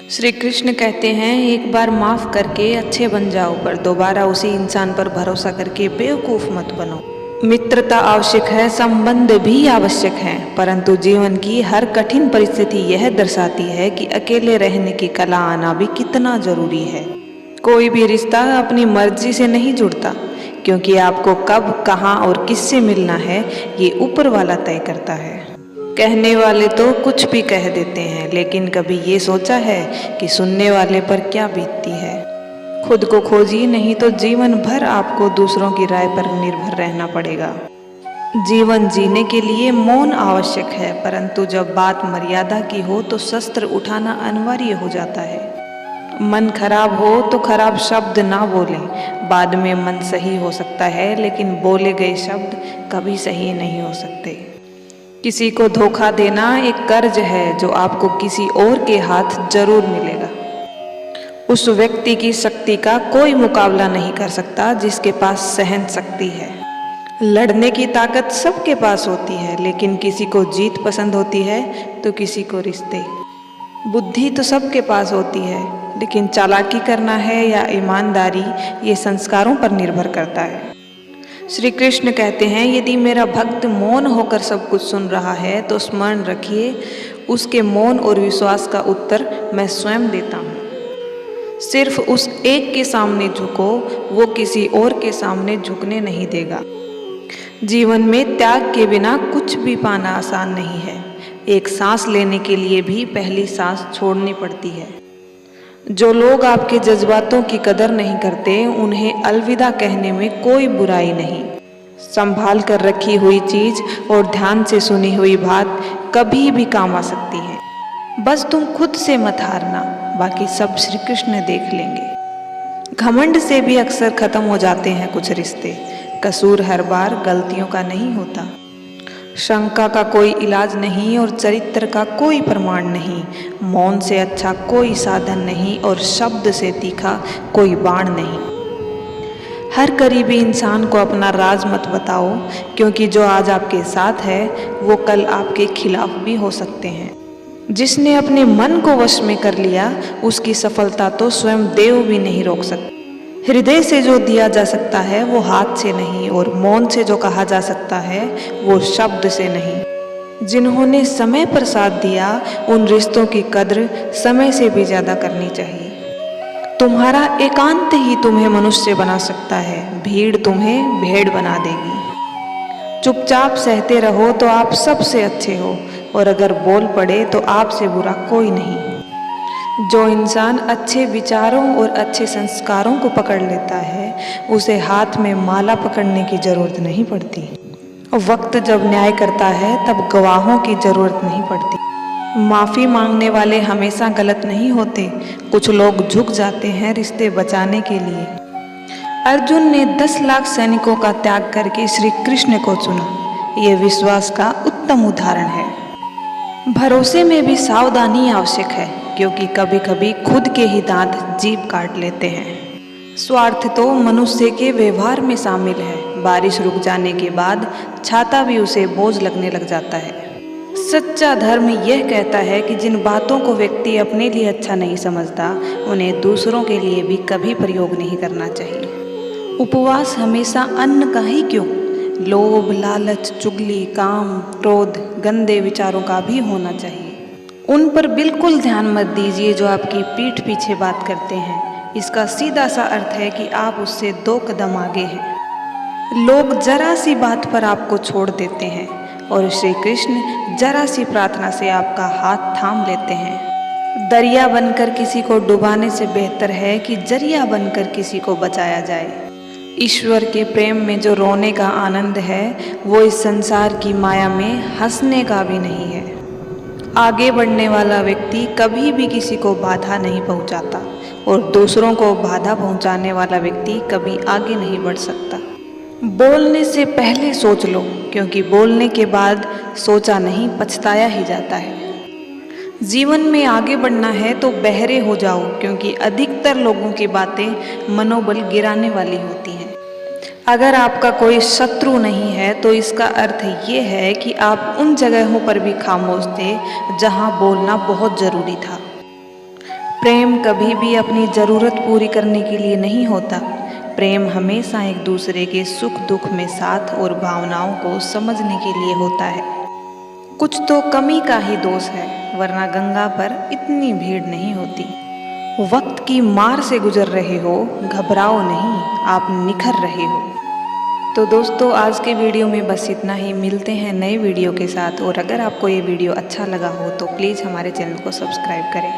श्री कृष्ण कहते हैं, एक बार माफ़ करके अच्छे बन जाओ, पर दोबारा उसी इंसान पर भरोसा करके बेवकूफ़ मत बनो। मित्रता आवश्यक है, संबंध भी आवश्यक हैं, परंतु जीवन की हर कठिन परिस्थिति यह दर्शाती है कि अकेले रहने की कला आना भी कितना ज़रूरी है। कोई भी रिश्ता अपनी मर्जी से नहीं जुड़ता, क्योंकि आपको कब, कहाँ और किससे मिलना है ये ऊपर वाला तय करता है। कहने वाले तो कुछ भी कह देते हैं, लेकिन कभी ये सोचा है कि सुनने वाले पर क्या बीतती है। खुद को खोजिए, नहीं तो जीवन भर आपको दूसरों की राय पर निर्भर रहना पड़ेगा। जीवन जीने के लिए मौन आवश्यक है, परंतु जब बात मर्यादा की हो तो शस्त्र उठाना अनिवार्य हो जाता है। मन खराब हो तो खराब शब्द ना बोलें। बाद में मन सही हो सकता है, लेकिन बोले गए शब्द कभी सही नहीं हो सकते। किसी को धोखा देना एक कर्ज है जो आपको किसी और के हाथ जरूर मिलेगा। उस व्यक्ति की शक्ति का कोई मुकाबला नहीं कर सकता जिसके पास सहन शक्ति है। लड़ने की ताकत सबके पास होती है, लेकिन किसी को जीत पसंद होती है तो किसी को रिश्ते। बुद्धि तो सबके पास होती है, लेकिन चालाकी करना है या ईमानदारी, ये संस्कारों पर निर्भर करता है। श्री कृष्ण कहते हैं, यदि मेरा भक्त मौन होकर सब कुछ सुन रहा है तो स्मरण रखिए, उसके मौन और विश्वास का उत्तर मैं स्वयं देता हूँ। सिर्फ उस एक के सामने झुको, वो किसी और के सामने झुकने नहीं देगा। जीवन में त्याग के बिना कुछ भी पाना आसान नहीं है। एक सांस लेने के लिए भी पहली सांस छोड़नी पड़ती है। जो लोग आपके जज्बातों की कदर नहीं करते, उन्हें अलविदा कहने में कोई बुराई नहीं। संभाल कर रखी हुई चीज और ध्यान से सुनी हुई बात कभी भी काम आ सकती है। बस तुम खुद से मत हारना, बाकी सब श्री कृष्ण देख लेंगे। घमंड से भी अक्सर खत्म हो जाते हैं कुछ रिश्ते। कसूर हर बार गलतियों का नहीं होता। शंका का कोई इलाज नहीं और चरित्र का कोई प्रमाण नहीं। मौन से अच्छा कोई साधन नहीं और शब्द से तीखा कोई बाण नहीं। हर करीबी इंसान को अपना राज मत बताओ, क्योंकि जो आज आपके साथ है वो कल आपके खिलाफ भी हो सकते हैं। जिसने अपने मन को वश में कर लिया, उसकी सफलता तो स्वयं देव भी नहीं रोक सकते। हृदय से जो दिया जा सकता है वो हाथ से नहीं, और मौन से जो कहा जा सकता है वो शब्द से नहीं। जिन्होंने समय पर साथ दिया, उन रिश्तों की कद्र समय से भी ज्यादा करनी चाहिए। तुम्हारा एकांत ही तुम्हें मनुष्य बना सकता है, भीड़ तुम्हें भेड़ बना देगी। चुपचाप सहते रहो तो आप सबसे अच्छे हो, और अगर बोल पड़े तो आपसे बुरा कोई नहीं। जो इंसान अच्छे विचारों और अच्छे संस्कारों को पकड़ लेता है, उसे हाथ में माला पकड़ने की जरूरत नहीं पड़ती। वक्त जब न्याय करता है तब गवाहों की जरूरत नहीं पड़ती। माफ़ी मांगने वाले हमेशा गलत नहीं होते। कुछ लोग झुक जाते हैं रिश्ते बचाने के लिए। अर्जुन ने 10 लाख सैनिकों का त्याग करके श्री कृष्ण को चुना। ये विश्वास का उत्तम उदाहरण है। भरोसे में भी सावधानी आवश्यक है, क्योंकि कभी कभी खुद के ही दांत जीभ काट लेते हैं। स्वार्थ तो मनुष्य के व्यवहार में शामिल है। बारिश रुक जाने के बाद छाता भी उसे बोझ लगने लग जाता है। सच्चा धर्म यह कहता है कि जिन बातों को व्यक्ति अपने लिए अच्छा नहीं समझता, उन्हें दूसरों के लिए भी कभी प्रयोग नहीं करना चाहिए। उपवास हमेशा अन्न का ही क्यों, लोभ, लालच, चुगली, काम, क्रोध, गंदे विचारों का भी होना चाहिए। उन पर बिल्कुल ध्यान मत दीजिए जो आपकी पीठ पीछे बात करते हैं। इसका सीधा सा अर्थ है कि आप उससे 2 कदम आगे हैं। लोग जरा सी बात पर आपको छोड़ देते हैं, और श्री कृष्ण जरा सी प्रार्थना से आपका हाथ थाम लेते हैं। दरिया बनकर किसी को डुबाने से बेहतर है कि जरिया बनकर किसी को बचाया जाए। ईश्वर के प्रेम में जो रोने का आनंद है, वो इस संसार की माया में हंसने का भी नहीं है। आगे बढ़ने वाला व्यक्ति कभी भी किसी को बाधा नहीं पहुंचाता, और दूसरों को बाधा पहुंचाने वाला व्यक्ति कभी आगे नहीं बढ़ सकता। बोलने से पहले सोच लो, क्योंकि बोलने के बाद सोचा नहीं पछताया ही जाता है। जीवन में आगे बढ़ना है तो बहरे हो जाओ, क्योंकि अधिकतर लोगों की बातें मनोबल गिराने वाली होती हैं। अगर आपका कोई शत्रु नहीं है तो इसका अर्थ ये है कि आप उन जगहों पर भी खामोश थे जहां बोलना बहुत ज़रूरी था। प्रेम कभी भी अपनी ज़रूरत पूरी करने के लिए नहीं होता। प्रेम हमेशा एक दूसरे के सुख दुख में साथ और भावनाओं को समझने के लिए होता है। कुछ तो कमी का ही दोष है, वरना गंगा पर इतनी भीड़ नहीं होती। वक्त की मार से गुजर रहे हो, घबराओ नहीं, आप निखर रहे हो। तो दोस्तों आज के वीडियो में बस इतना ही। मिलते हैं नए वीडियो के साथ। और अगर आपको ये वीडियो अच्छा लगा हो तो प्लीज़ हमारे चैनल को सब्सक्राइब करें।